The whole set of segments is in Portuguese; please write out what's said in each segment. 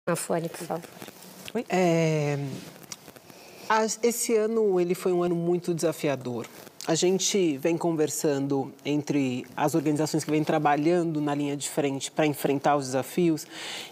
Mafone, por favor. Esse ano ele foi um ano muito desafiador. A gente vem conversando entre as organizações que vêm trabalhando na linha de frente para enfrentar os desafios,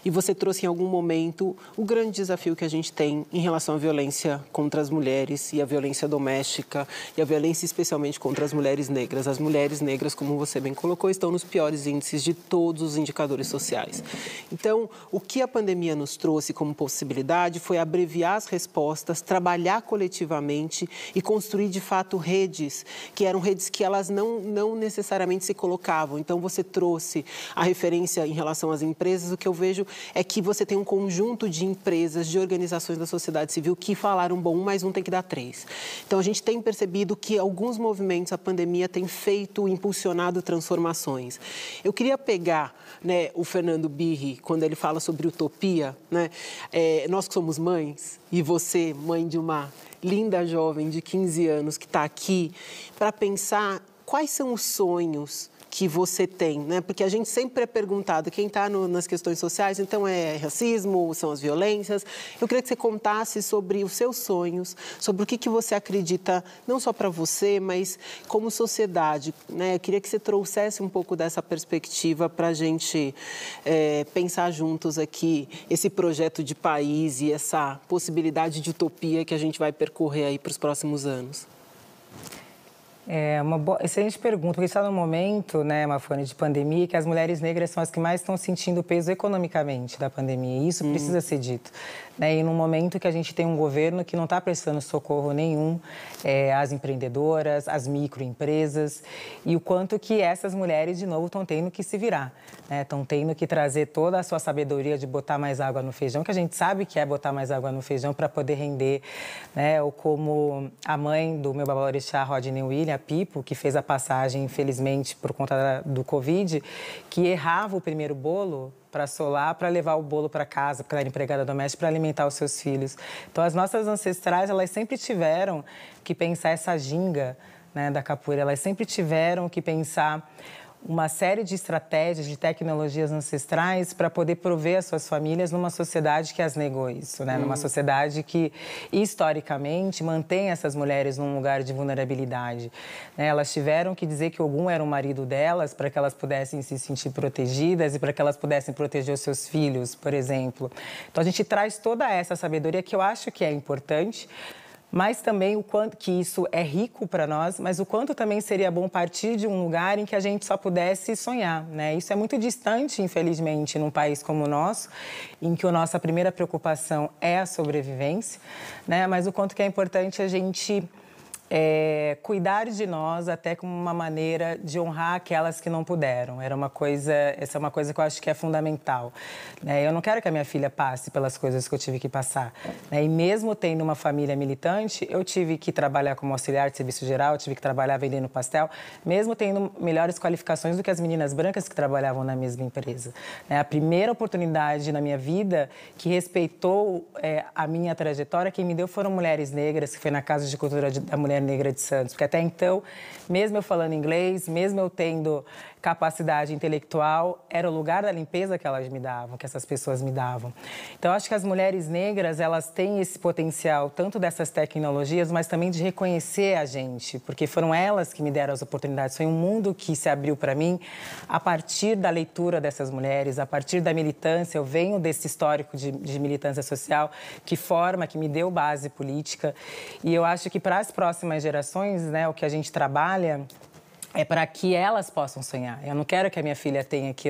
e você trouxe em algum momento o grande desafio que a gente tem em relação à violência contra as mulheres e a violência doméstica e a violência especialmente contra as mulheres negras. As mulheres negras, como você bem colocou, estão nos piores índices de todos os indicadores sociais. Então, o que a pandemia nos trouxe como possibilidade foi abreviar as respostas, trabalhar coletivamente e construir, de fato, redes que eram redes que elas não necessariamente se colocavam. Então, você trouxe a referência em relação às empresas. O que eu vejo é que você tem um conjunto de empresas, de organizações da sociedade civil que falaram, bom, 1 mais 1 tem que dar 3. Então, a gente tem percebido que alguns movimentos, a pandemia tem feito, impulsionado transformações. Eu queria pegar, né, o Fernando Birri, quando ele fala sobre utopia, né? Nós que somos mães, e você, mãe de uma linda jovem de 15 anos que está aqui, para pensar quais são os sonhos que você tem, né? Porque a gente sempre é perguntado, quem está nas questões sociais, então é racismo, são as violências. Eu queria que você contasse sobre os seus sonhos, sobre o que você acredita, não só para você, mas como sociedade, né? Eu queria que você trouxesse um pouco dessa perspectiva para a gente pensar juntos aqui esse projeto de país e essa possibilidade de utopia que a gente vai percorrer aí para os próximos anos. É uma excelente pergunta, porque está num momento, né, Mafone, de pandemia, que as mulheres negras são as que mais estão sentindo o peso economicamente da pandemia, e isso precisa ser dito. Né? E num momento que a gente tem um governo que não está prestando socorro nenhum às empreendedoras, às microempresas, e o quanto que essas mulheres, de novo, estão tendo que se virar. Estão tendo que trazer toda a sua sabedoria de botar mais água no feijão, que a gente sabe que é botar mais água no feijão para poder render, né? Ou como a mãe do meu babalorixá, Rodney William, a Pipo, que fez a passagem, infelizmente, por conta do Covid, que errava o primeiro bolo para solar, para levar o bolo para casa, porque ela era empregada doméstica, para alimentar os seus filhos. Então, as nossas ancestrais, elas sempre tiveram que pensar essa ginga, né, da capoeira, elas sempre tiveram que pensar uma série de estratégias, de tecnologias ancestrais para poder prover as suas famílias numa sociedade que as negou isso, né? Numa sociedade que, historicamente, mantém essas mulheres num lugar de vulnerabilidade. Né? Elas tiveram que dizer que Ogum era o marido delas para que elas pudessem se sentir protegidas e para que elas pudessem proteger os seus filhos, por exemplo. Então, a gente traz toda essa sabedoria que eu acho que é importante, mas também o quanto que isso é rico para nós, mas o quanto também seria bom partir de um lugar em que a gente só pudesse sonhar, né? Isso é muito distante, infelizmente, num país como o nosso, em que a nossa primeira preocupação é a sobrevivência, né? Mas o quanto que é importante a gente cuidar de nós até como uma maneira de honrar aquelas que não puderam. Essa é uma coisa que eu acho que é fundamental. Né? Eu não quero que a minha filha passe pelas coisas que eu tive que passar. Né? E mesmo tendo uma família militante, eu tive que trabalhar como auxiliar de serviço geral, tive que trabalhar vendendo pastel, mesmo tendo melhores qualificações do que as meninas brancas que trabalhavam na mesma empresa. Né? A primeira oportunidade na minha vida que respeitou a minha trajetória, quem me deu foram mulheres negras, que foi na Casa de Cultura da Mulher Negra de Santos, porque até então, mesmo eu falando inglês, mesmo eu tendo capacidade intelectual, era o lugar da limpeza que elas me davam, que essas pessoas me davam. Então, acho que as mulheres negras, elas têm esse potencial, tanto dessas tecnologias, mas também de reconhecer a gente, porque foram elas que me deram as oportunidades. Foi um mundo que se abriu para mim a partir da leitura dessas mulheres, a partir da militância. Eu venho desse histórico de militância social que forma, que me deu base política. E eu acho que para as próximas gerações, né, o que a gente trabalha é para que elas possam sonhar. Eu não quero que a minha filha tenha que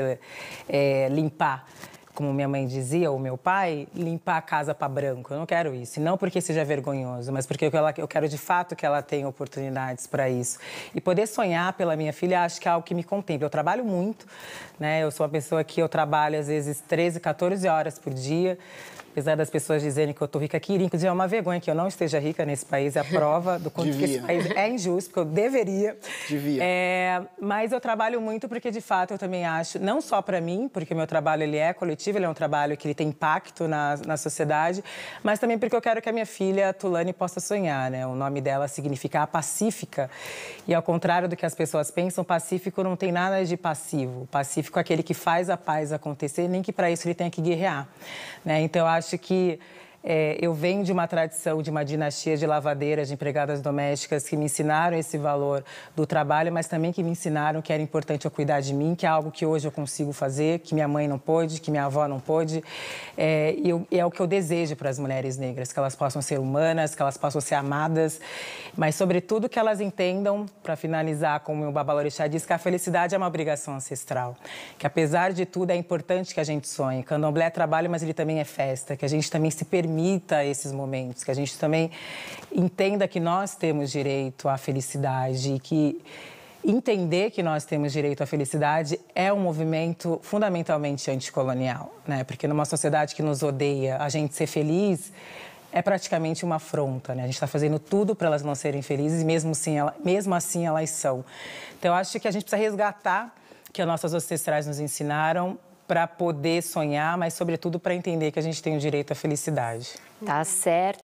limpar, como minha mãe dizia, ou meu pai, limpar a casa para branco. Eu não quero isso. E não porque seja vergonhoso, mas porque eu quero de fato que ela tenha oportunidades para isso. E poder sonhar pela minha filha, acho que é algo que me contempla. Eu trabalho muito, né? Eu sou uma pessoa que eu trabalho, às vezes, 13, 14 horas por dia. Apesar das pessoas dizerem que eu estou rica aqui, inclusive é uma vergonha que eu não esteja rica nesse país, é a prova do quanto que esse país é injusto, porque eu deveria. Mas eu trabalho muito porque, de fato, eu também acho, não só para mim, porque o meu trabalho ele é coletivo, objetivo, ele é um trabalho que ele tem impacto na sociedade, mas também porque eu quero que a minha filha, Tulane, possa sonhar, né? O nome dela significa a pacífica, e ao contrário do que as pessoas pensam, pacífico não tem nada de passivo. Pacífico é aquele que faz a paz acontecer, nem que para isso ele tenha que guerrear, né? Então, eu acho que eu venho de uma tradição, de uma dinastia de lavadeiras, de empregadas domésticas que me ensinaram esse valor do trabalho, mas também que me ensinaram que era importante eu cuidar de mim, que é algo que hoje eu consigo fazer, que minha mãe não pôde, que minha avó não pôde. E é o que eu desejo para as mulheres negras, que elas possam ser humanas, que elas possam ser amadas, mas, sobretudo, que elas entendam, para finalizar, como o Babalorixá diz, que a felicidade é uma obrigação ancestral, que, apesar de tudo, é importante que a gente sonhe. Candomblé é trabalho, mas ele também é festa, que a gente também se permita esses momentos, que a gente também entenda que nós temos direito à felicidade e que entender que nós temos direito à felicidade é um movimento fundamentalmente anticolonial, né? Porque numa sociedade que nos odeia, a gente ser feliz é praticamente uma afronta, né? A gente está fazendo tudo para elas não serem felizes e mesmo assim elas são. Então, eu acho que a gente precisa resgatar o que as nossas ancestrais nos ensinaram para poder sonhar, mas, sobretudo, para entender que a gente tem o direito à felicidade. Tá certo.